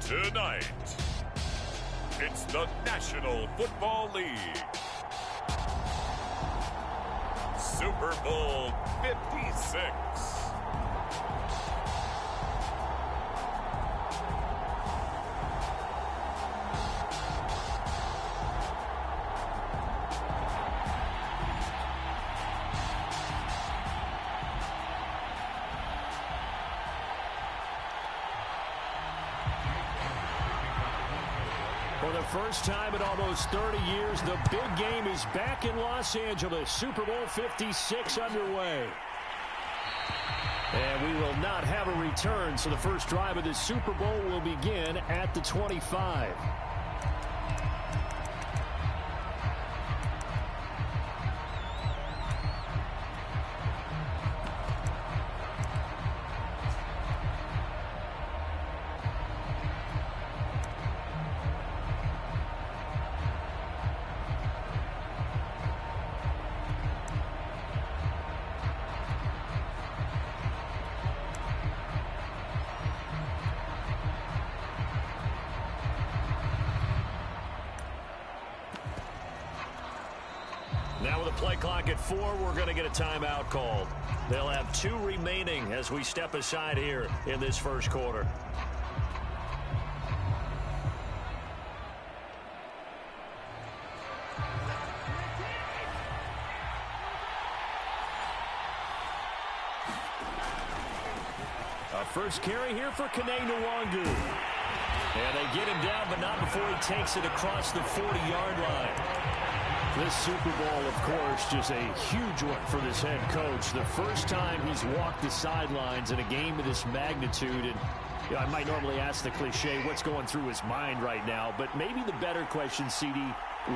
Tonight, it's the National Football League. Super Bowl 56. For the first time in almost 30 years, the big game is back in Los Angeles. Super Bowl 56 underway. And we will not have a return, so the first drive of the Super Bowl will begin at the 25. Now with the play clock at 4, we're going to get a timeout called. They'll have 2 remaining as we step aside here in this first quarter. A first carry here for Kene Nwangu. And they get him down, but not before he takes it across the 40-yard line. This Super Bowl, of course, just a huge one for this head coach. The first time he's walked the sidelines in a game of this magnitude. And I might normally ask the cliche, what's going through his mind right now? But maybe the better question, CD,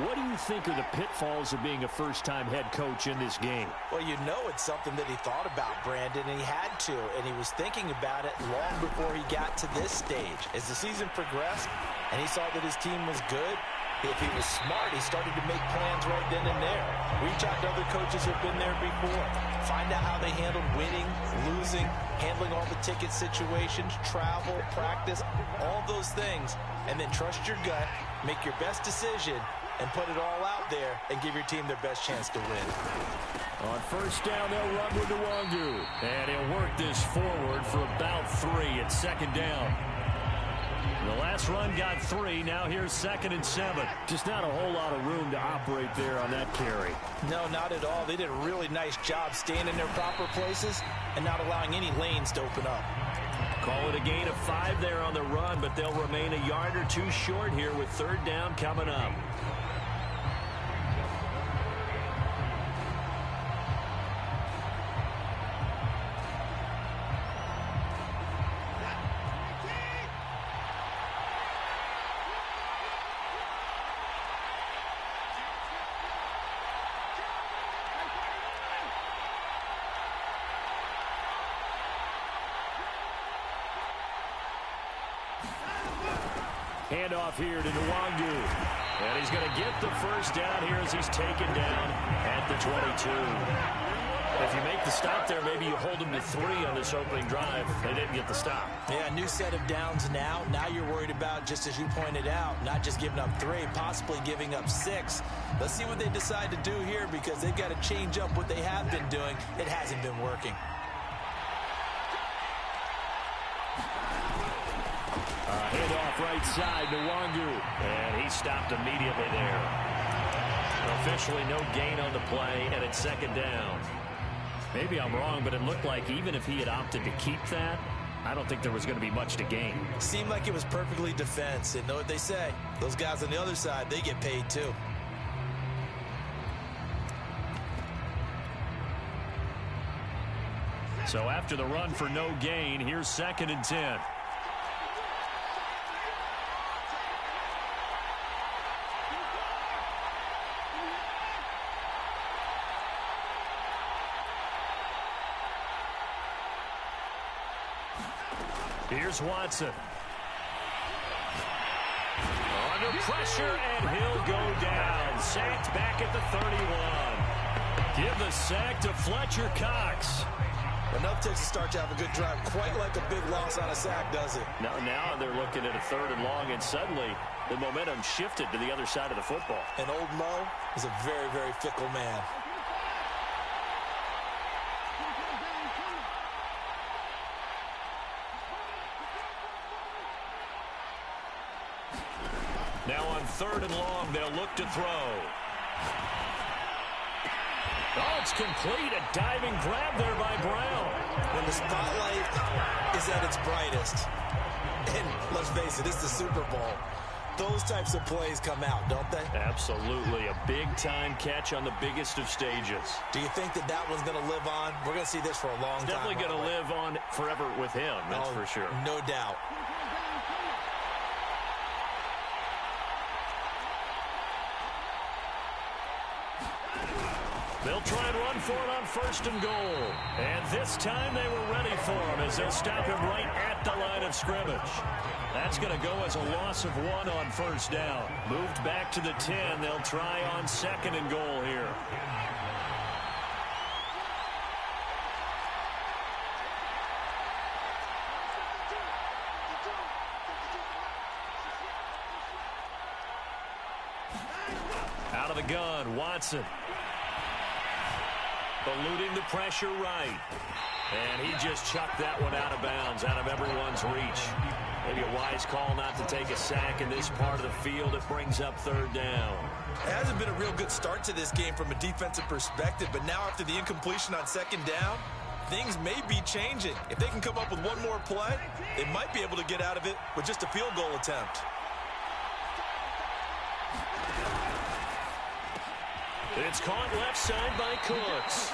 what do you think are the pitfalls of being a first-time head coach in this game? Well, you know it's something that he thought about, Brandon, and he had to. And he was thinking about it long before he got to this stage. As the season progressed and he saw that his team was good, if he was smart, he started to make plans right then and there. Reach out to other coaches who have been there before. Find out how they handled winning, losing, handling all the ticket situations, travel, practice, all those things. And then trust your gut, make your best decision, and put it all out there and give your team their best chance to win. On first down, they'll run with Nwangu. And he'll work this forward for about 3 at second down. The last run got 3. Now here's 2nd and 7. Just not a whole lot of room to operate there on that carry. No, not at all. They did a really nice job staying in their proper places and not allowing any lanes to open up. Call it a gain of 5 there on the run, but they'll remain a yard or 2 short here with 3rd down coming up. Handoff here to Nwangu. And he's going to get the first down here as he's taken down at the 22. If you make the stop there, maybe you hold him to 3 on this opening drive. They didn't get the stop. Yeah, new set of downs now. Now you're worried about, just as you pointed out, not just giving up 3, possibly giving up 6. Let's see what they decide to do here because they've got to change up what they have been doing. It hasn't been working. Handoff right side to Nwangu. And he stopped immediately there. Officially no gain on the play, and it's 2nd down. Maybe I'm wrong, but it looked like even if he had opted to keep that, I don't think there was going to be much to gain. Seemed like it was perfectly defense. And know what they say? Those guys on the other side, they get paid too. So after the run for no gain, here's 2nd and 10. Here's Watson. Under pressure, and he'll go down. Sacked back at the 31. Give the sack to Fletcher Cox. Enough takes to start to have a good drive. Quite like a big loss on a sack, does it? Now they're looking at a 3rd and long, and suddenly the momentum shifted to the other side of the football. And old Mo is a very, very fickle man. Now on 3rd and long, they'll look to throw. Oh, it's complete. A diving grab there by Brown. When the spotlight is at its brightest, and let's face it, it's the Super Bowl, those types of plays come out, don't they? Absolutely. A big-time catch on the biggest of stages. Do you think that that one's going to live on? We're going to see this for a long time. Definitely going to live on forever with him, that's for sure. No doubt. They'll try and run for it on 1st and goal. And this time they were ready for him as they'll stop him right at the line of scrimmage. That's going to go as a loss of 1 on 1st down. Moved back to the 10. They'll try on 2nd and goal here. Out of the gun, Watson. Eluding the pressure right. And he just chucked that one out of bounds, out of everyone's reach. Maybe a wise call not to take a sack in this part of the field. It brings up 3rd down. It hasn't been a real good start to this game from a defensive perspective, but now after the incompletion on 2nd down, things may be changing. If they can come up with one more play, they might be able to get out of it with just a field goal attempt. It's caught left side by Cooks.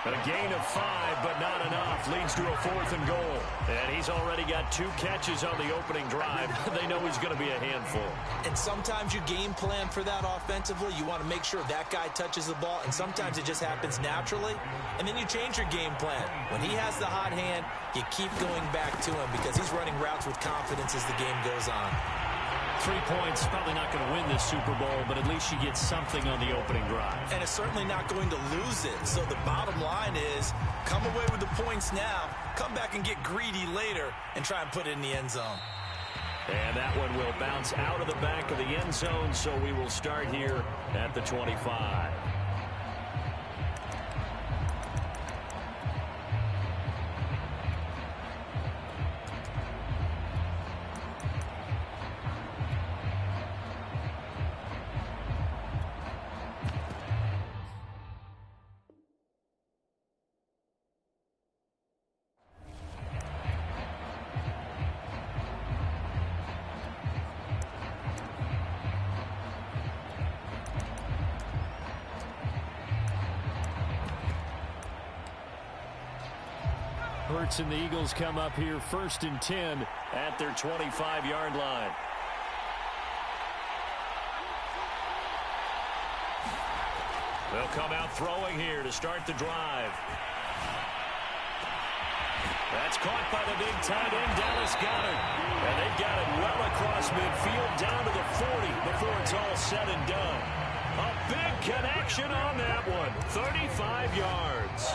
A gain of 5, but not enough. Leads to a 4th and goal. And he's already got 2 catches on the opening drive. They know he's going to be a handful. And sometimes you game plan for that offensively. You want to make sure that guy touches the ball, and sometimes it just happens naturally. And then you change your game plan. When he has the hot hand, you keep going back to him because he's running routes with confidence as the game goes on. 3 points, probably not going to win this Super Bowl, but at least you get something on the opening drive. And it's certainly not going to lose it. So the bottom line is, come away with the points now, come back and get greedy later, and try and put it in the end zone. And that one will bounce out of the back of the end zone, so we will start here at the 25. Hurts and the Eagles come up here 1st and 10 at their 25-yard line. They'll come out throwing here to start the drive. That's caught by the big tight end, Dallas Goedert. And they've got it well across midfield down to the 40 before it's all said and done. A big connection on that one. 35 yards.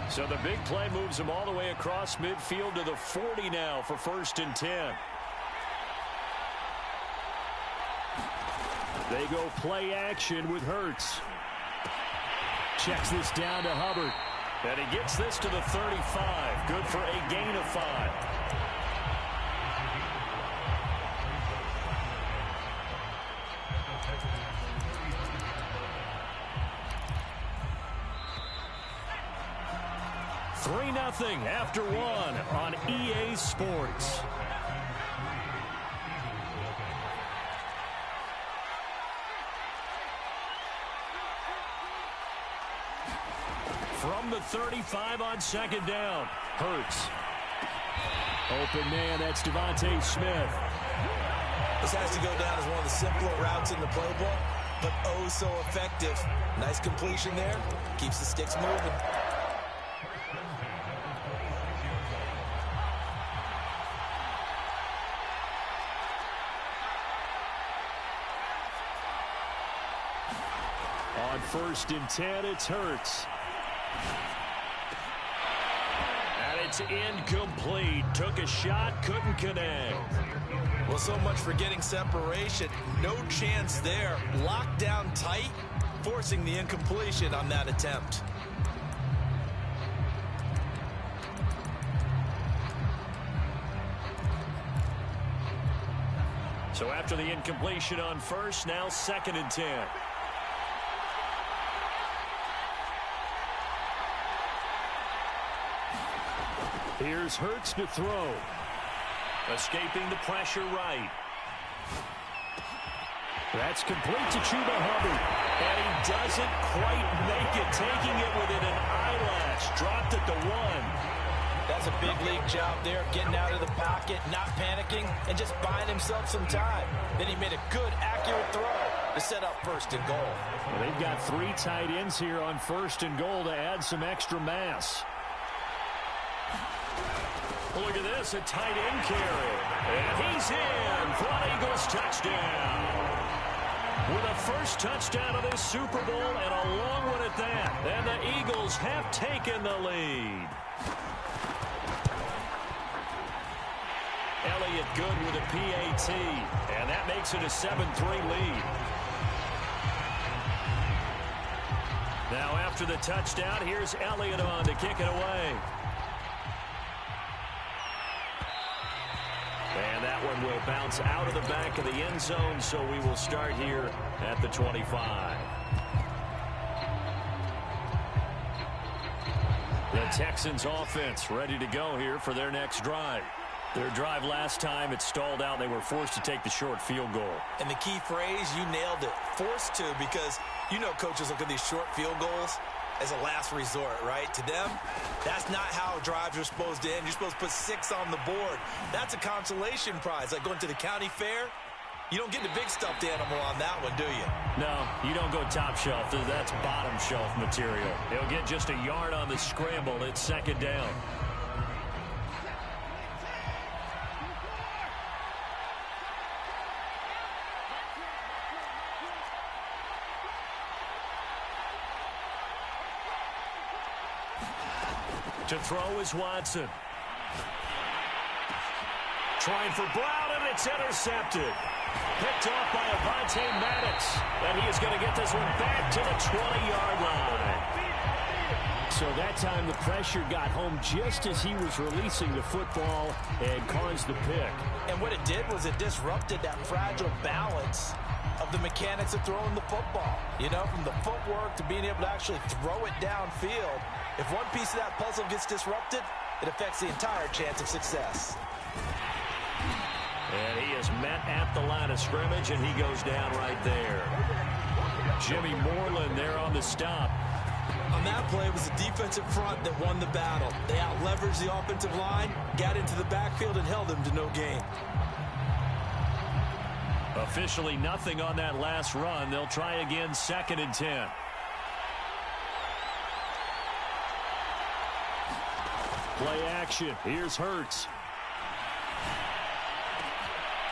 So the big play moves them all the way across midfield to the 40 now for 1st and 10. They go play action with Hurts. Checks this down to Hubbard. And he gets this to the 35. Good for a gain of 5. Nothing after 1 on EA Sports. From the 35 on 2nd down, Hurts. Open man, that's Devontae Smith. This has to go down as one of the simpler routes in the playbook, but oh so effective. Nice completion there. Keeps the sticks moving. On 1st and 10, it's Hurts. And it's incomplete. Took a shot, couldn't connect. Well, so much for getting separation. No chance there. Locked down tight, forcing the incompletion on that attempt. So after the incompletion on 1st, now 2nd and 10. Here's Hurts to throw. Escaping the pressure right. That's complete to Chuba Hubbard. And he doesn't quite make it, taking it within an eyelash. Dropped at the 1. That's a big league job there, getting out of the pocket, not panicking, and just buying himself some time. Then he made a good, accurate throw to set up 1st and goal. Well, they've got 3 tight ends here on 1st and goal to add some extra mass. Look at this, a tight end carry. And he's in for an Eagles touchdown. With a first touchdown of this Super Bowl and a long one at that. And the Eagles have taken the lead. Elliott good with a PAT. And that makes it a 7-3 lead. Now after the touchdown, here's Elliott on to kick it away. And that one will bounce out of the back of the end zone, so we will start here at the 25. The Texans offense ready to go here for their next drive. Their drive last time, it stalled out. They were forced to take the short field goal. And the key phrase, you nailed it, forced to, because you know coaches look at these short field goals as a last resort, right? To them, that's not how drives are supposed to end. You're supposed to put 6 on the board. That's a consolation prize, like going to the county fair. You don't get the big stuffed animal on that one, do you? No, you don't go top shelf. That's bottom shelf material. He'll get just a yard on the scramble. It's 2nd down. To throw is Watson. Trying for Brown, and it's intercepted. Picked off by Avonte Maddox. And he is going to get this one back to the 20-yard line. So that time the pressure got home just as he was releasing the football and caused the pick. And what it did was it disrupted that fragile balance of the mechanics of throwing the football. You know, from the footwork to being able to actually throw it downfield. If one piece of that puzzle gets disrupted, it affects the entire chance of success. And he is met at the line of scrimmage, and he goes down right there. Jimmy Moreland there on the stop. On that play, it was the defensive front that won the battle. They out-leveraged the offensive line, got into the backfield, and held them to no gain. Officially nothing on that last run. They'll try again, 2nd and 10. Play action. Here's Hurts.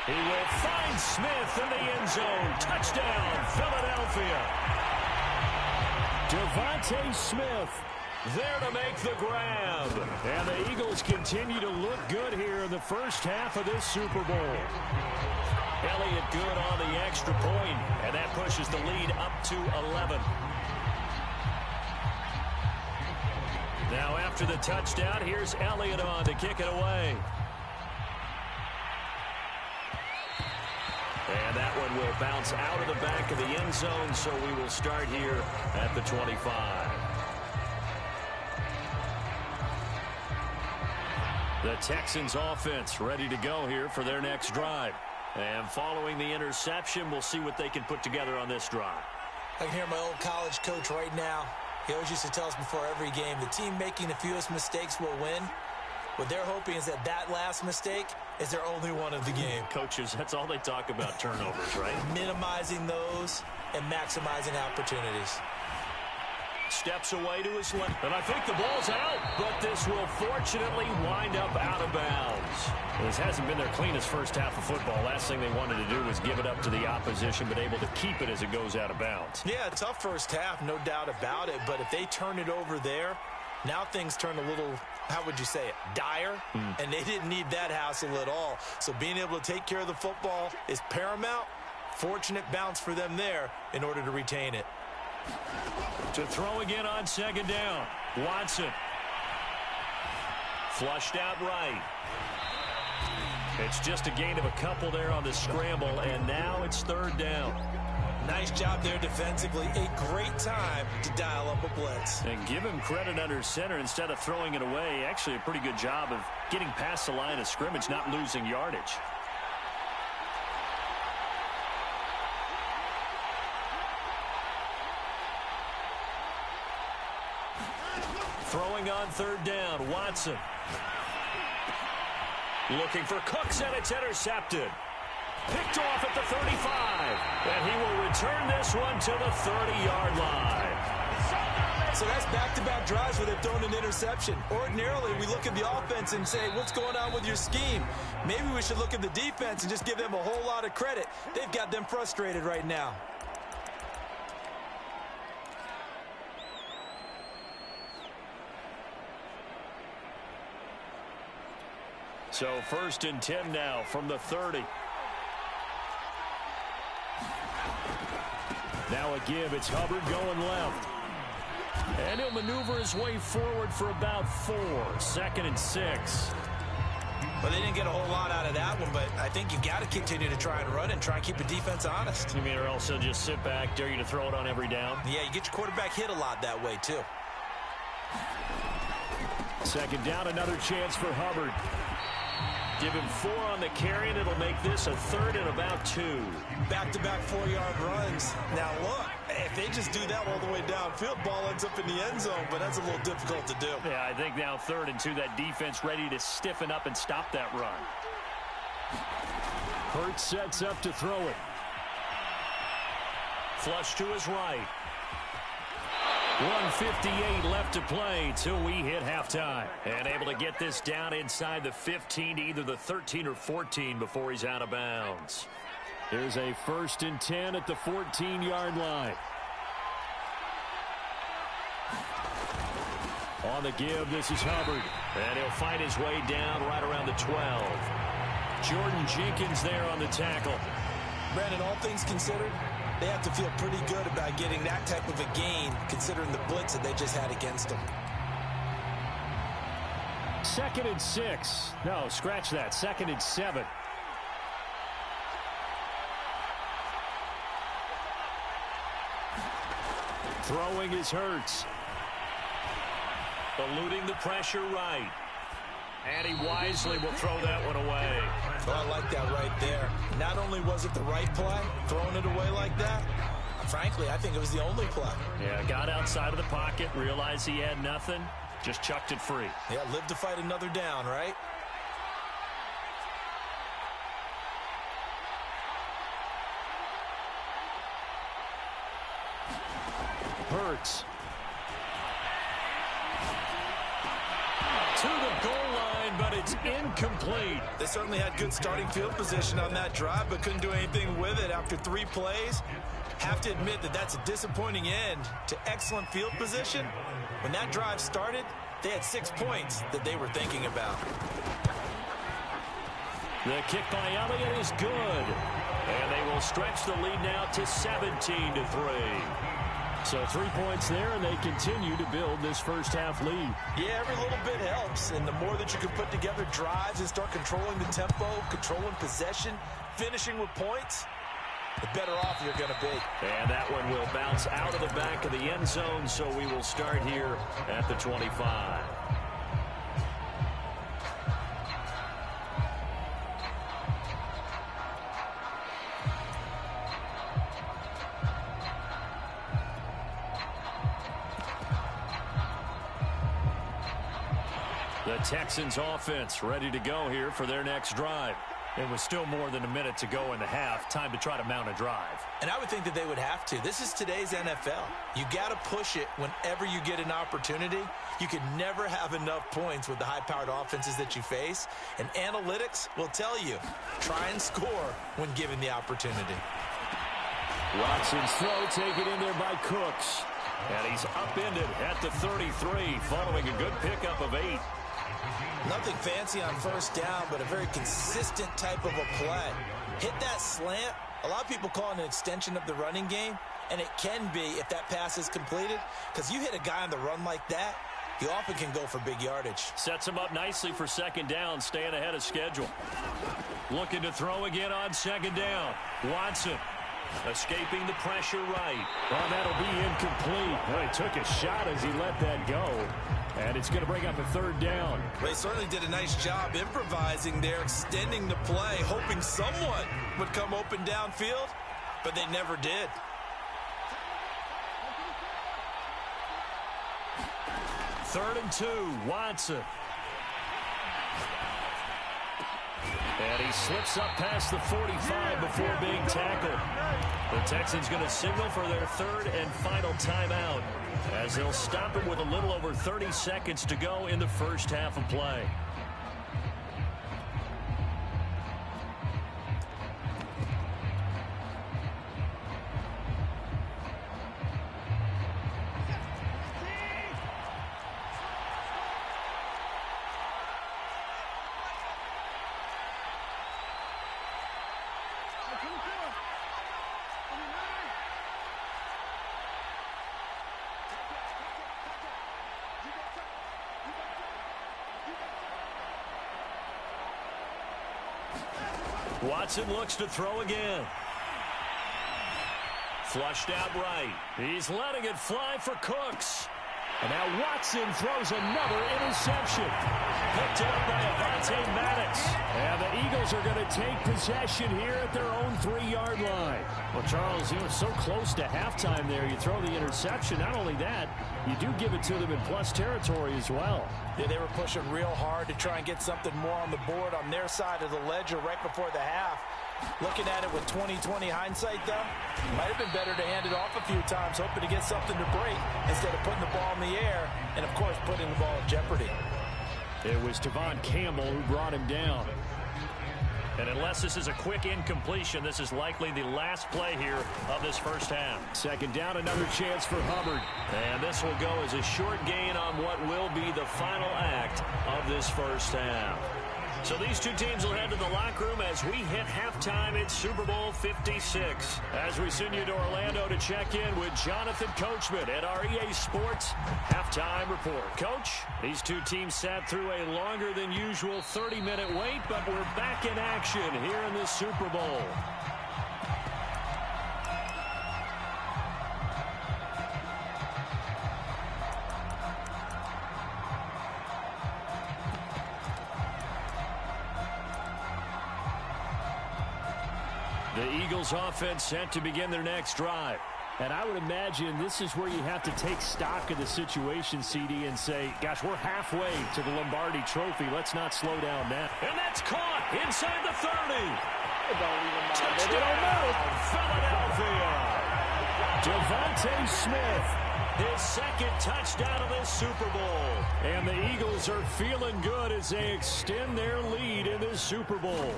He will find Smith in the end zone. Touchdown, Philadelphia. Devontae Smith there to make the grab. And the Eagles continue to look good here in the first half of this Super Bowl. Elliott good on the extra point, and that pushes the lead up to 11. Now after the touchdown, here's Elliott on to kick it away. And that one will bounce out of the back of the end zone, so we will start here at the 25. The Texans offense ready to go here for their next drive. And following the interception, we'll see what they can put together on this drive. I can hear my old college coach right now. He always used to tell us before every game, the team making the fewest mistakes will win. What they're hoping is that that last mistake is their only one of the game. Coaches, that's all they talk about, turnovers, right? Minimizing those and maximizing opportunities. Steps away to his left. And I think the ball's out, but this will fortunately wind up out of bounds. This hasn't been their cleanest first half of football. Last thing they wanted to do was give it up to the opposition, but able to keep it as it goes out of bounds. Yeah, tough first half, no doubt about it. But if they turn it over there, now things turn a little, how would you say it, dire? And they didn't need that hassle at all. So being able to take care of the football is paramount. Fortunate bounce for them there in order to retain it. To throw again on second down. Watson. Flushed out right. It's just a gain of a couple there on the scramble, and now it's third down. Nice job there defensively. A great time to dial up a blitz. And give him credit under center instead of throwing it away. Actually, a pretty good job of getting past the line of scrimmage, not losing yardage. Throwing on third down, Watson. Looking for Cooks, and it's intercepted. Picked off at the 35. And he will return this one to the 30-yard line. So that's back-to-back drives where they've thrown an interception. Ordinarily, we look at the offense and say, what's going on with your scheme? Maybe we should look at the defense and just give them a whole lot of credit. They've got them frustrated right now. So 1st and 10 now from the 30. Now a give. It's Hubbard going left. And he'll maneuver his way forward for about 4. 2nd and 6. Well, they didn't get a whole lot out of that one, but I think you've got to continue to try and run and try and keep the defense honest. You mean, or else they'll just sit back, dare you to throw it on every down? Yeah, you get your quarterback hit a lot that way, too. 2nd down, another chance for Hubbard. Give him 4 on the carry, and it'll make this a 3rd and about 2. Back-to-back 4-yard runs. Now, look, if they just do that all the way downfield, ball ends up in the end zone, but that's a little difficult to do. Yeah, I think now 3rd and 2, that defense ready to stiffen up and stop that run. Hurts sets up to throw it. Flush to his right. 1:58 left to play till we hit halftime. And able to get this down inside the 15 to either the 13 or 14 before he's out of bounds. There's a 1st and 10 at the 14-yard line. On the give, this is Hubbard. And he'll find his way down right around the 12. Jordan Jenkins there on the tackle. Brandon, all things considered, they have to feel pretty good about getting that type of a gain, considering the blitz that they just had against them. 2nd and 6. No, scratch that. 2nd and 7. Throwing is Hurts. Eluding the pressure right. And he wisely will throw that one away. Oh, I like that right there. Not only was it the right play, throwing it away like that, frankly, I think it was the only play. Yeah, got outside of the pocket, realized he had nothing, just chucked it free. Yeah, live to fight another down, right? Hurts. To the goal line, but it's incomplete. They certainly had good starting field position on that drive, but couldn't do anything with it after 3 plays. Have to admit that that's a disappointing end to excellent field position. When that drive started, they had 6 points that they were thinking about. The kick by Elliott is good. And they will stretch the lead now to 17-3. So 3 points there, and they continue to build this first half lead. Yeah, every little bit helps, and the more that you can put together drives and start controlling the tempo, controlling possession, finishing with points, the better off you're going to be. And that one will bounce out of the back of the end zone, so we will start here at the 25. The Texans offense ready to go here for their next drive. It was still more than a minute to go in the half. Time to try to mount a drive. And I would think that they would have to. This is today's NFL. You got to push it whenever you get an opportunity. You can never have enough points with the high-powered offenses that you face. And analytics will tell you, try and score when given the opportunity. Watson's throw taken in there by Cooks. And he's upended at the 33 following a good pickup of 8. Nothing fancy on first down, but a very consistent type of a play. Hit that slant. A lot of people call it an extension of the running game, and it can be if that pass is completed, because you hit a guy on the run like that, he often can go for big yardage. Sets him up nicely for second down, staying ahead of schedule. Looking to throw again on second down. Watson escaping the pressure right. Well, that'll be incomplete. Well, he took a shot as he let that go. And it's going to bring up a third down. They certainly did a nice job improvising there, extending the play, hoping someone would come open downfield, but they never did. Third and 2, Watson. And he slips up past the 45 before being tackled. The Texans going to signal for their third and final timeout, as they'll stop him with a little over 30 seconds to go in the first half of play. Watson looks to throw again. Flushed out right. He's letting it fly for Cooks. And now Watson throws another interception. Picked up by Avonte Maddox. And the Eagles are going to take possession here at their own 3-yard line. Well, Charles, so close to halftime there. You throw the interception. Not only that, you do give it to them in plus territory as well. Yeah, they were pushing real hard to try and get something more on the board on their side of the ledger right before the half. Looking at it with 20/20 hindsight, though, might have been better to hand it off a few times, hoping to get something to break instead of putting the ball in the air and, of course, putting the ball in jeopardy. It was Devon Campbell who brought him down. And unless this is a quick incompletion, this is likely the last play here of this first half. Second down, another chance for Hubbard. And this will go as a short gain on what will be the final act of this first half. So these two teams will head to the locker room as we hit halftime in Super Bowl 56. As we send you to Orlando to check in with Jonathan Coachman at our EA Sports Halftime Report. Coach, these two teams sat through a longer than usual 30-minute wait, but we're back in action here in the Super Bowl. The Eagles offense set to begin their next drive. And I would imagine this is where you have to take stock of the situation, CD, and say, gosh, we're halfway to the Lombardi Trophy. Let's not slow down now. And that's caught inside the 30. Touchdown, Philadelphia. Devontae Smith, his second touchdown of this Super Bowl. And the Eagles are feeling good as they extend their lead in this Super Bowl.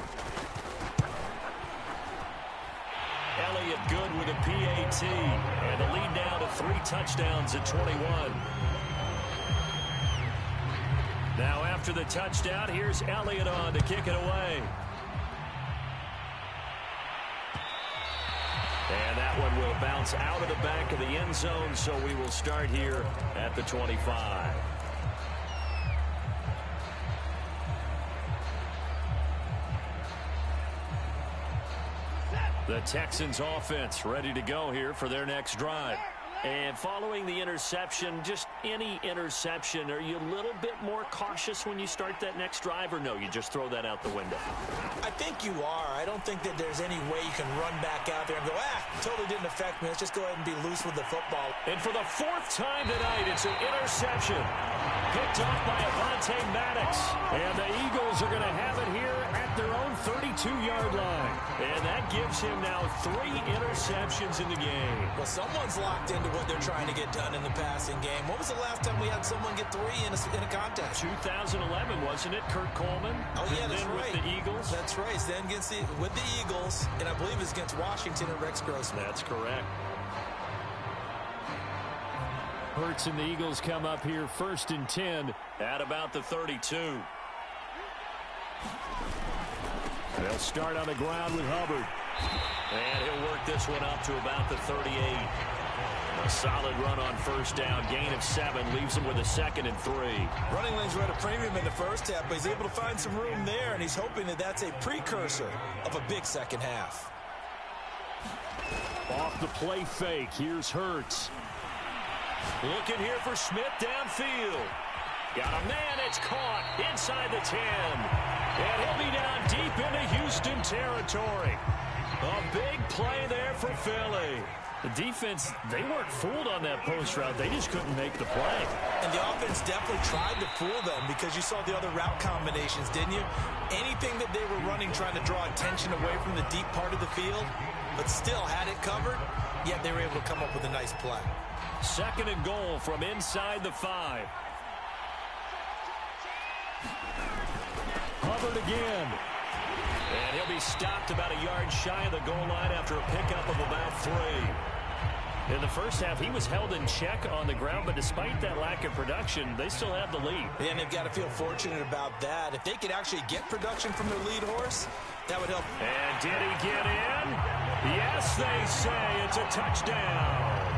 Elliott good with a PAT, and the lead now to 3 touchdowns at 21. Now after the touchdown, here's Elliott on to kick it away. And that one will bounce out of the back of the end zone, so we will start here at the 25. The Texans offense ready to go here for their next drive. And following the interception, just any interception, are you a little bit more cautious when you start that next drive, or no, you just throw that out the window? I think you are. I don't think that there's any way you can run back out there and go, totally didn't affect me. Let's just go ahead and be loose with the football. And for the fourth time tonight, it's an interception. Picked off by Avonte Maddox. And the Eagles are going to have it here at their own 32-yard line. And that gives him now 3 interceptions in the game. Well, someone's locked into what they're trying to get done in the passing game. When was the last time we had someone get 3 in a contest? 2011, wasn't it? Kurt Coleman. Oh, yeah, that's right. With the Eagles. That's right. Then with the Eagles, and I believe it's against Washington and Rex Grossman. That's correct. Hurts and the Eagles come up here 1st and 10 at about the 32. They'll start on the ground with Hubbard. And he'll work this one up to about the 38. A solid run on 1st down. Gain of 7 leaves him with a 2nd and 3. Running lanes were at a premium in the first half, but he's able to find some room there, and he's hoping that that's a precursor of a big second half. Off the play fake. Here's Hurts. Looking here for Smith downfield. Got a man. It's caught inside the 10. And he'll be down deep into Houston territory. A big play there for Philly. The defense, they weren't fooled on that post route. They just couldn't make the play. And the offense definitely tried to fool them because you saw the other route combinations, didn't you? Anything that they were running trying to draw attention away from the deep part of the field, but still had it covered, yet they were able to come up with a nice play. 2nd and goal from inside the 5. Hubbard again. And he'll be stopped about a yard shy of the goal line after a pickup of about 3. In the first half, he was held in check on the ground, but despite that lack of production, they still have the lead. And they've got to feel fortunate about that. If they could actually get production from their lead horse, that would help. And did he get in? Yes, they say it's a touchdown.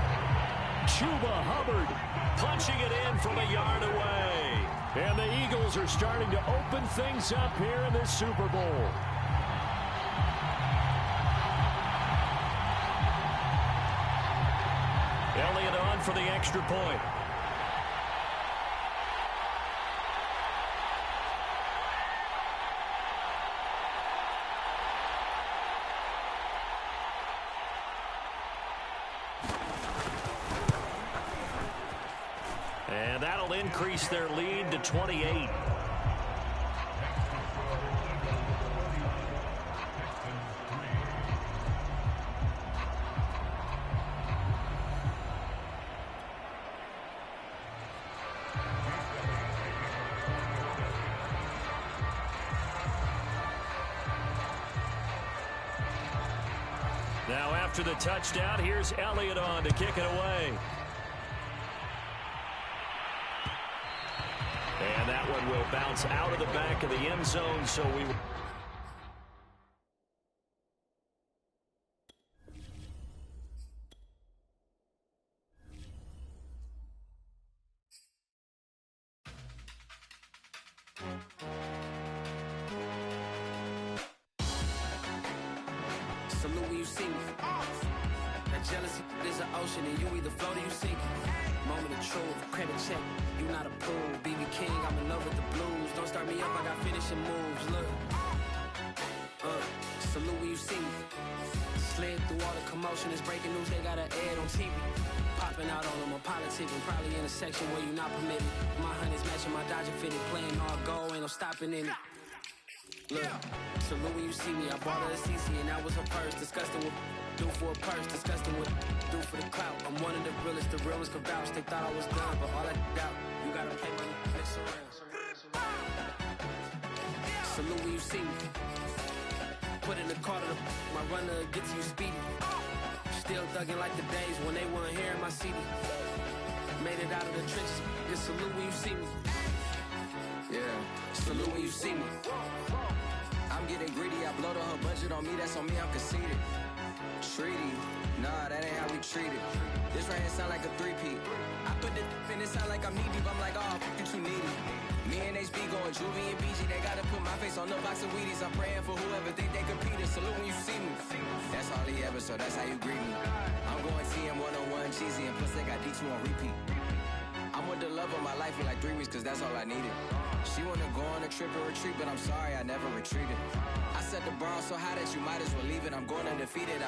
Chuba Hubbard punching it in from a yard away. And the Eagles are starting to open things up here in this Super Bowl. Elliott on for the extra point. And that'll increase their lead to 28. Now after the touchdown, here's Elliott on to kick it away. And that one will bounce out of the back of the end zone, so we... Salute when you see me. That jealousy is an ocean, and you either float or you sink. Moment of truth, credit check, you not approved. BB King, I'm in love with the blues. Don't start me up, I got finishing moves. Look, salute when you see me. Slid through all the commotion, it's breaking news, they got an ad on TV. Popping out on them, I'm politicking, probably in a section where you not permitted. My honey's matching my Dodger fitted, playing all goal, ain't no stopping in it. Look, salute when you see me. I bought her a CC and that was her purse. Disgusting with do for a purse. Disgusting with do for the clout. I'm one of the realest could vouch. They thought I was done, but all I doubt. You gotta play my mix around. Salute when you see me. Put in the car to my runner gets you speedy. Still thugging like the days when they weren't here in my city. Made it out of the trenches. Just salute when you see me. Yeah, salute when you see me. I'm getting greedy, I blowed on her budget on me, that's on me, I'm conceited. Treaty, nah, that ain't how we treat it. This right here sound like a three-peat. I put the in it sound like I'm knee deep, I'm like, oh, you too needy. Me and HB going Juvie and BG, they gotta put my face on the box of Wheaties. I'm praying for whoever think they competed. Salute when you see me. That's all he ever, so that's how you greet me. I'm going TM 101 cheesy, and plus they to on repeat. I'm with the love of my life for like 3 weeks, cause that's all I needed. She wanna go on a trip or retreat, but I'm sorry, I never retreated. I set the bar so high that you might as well leave it. I'm going undefeated.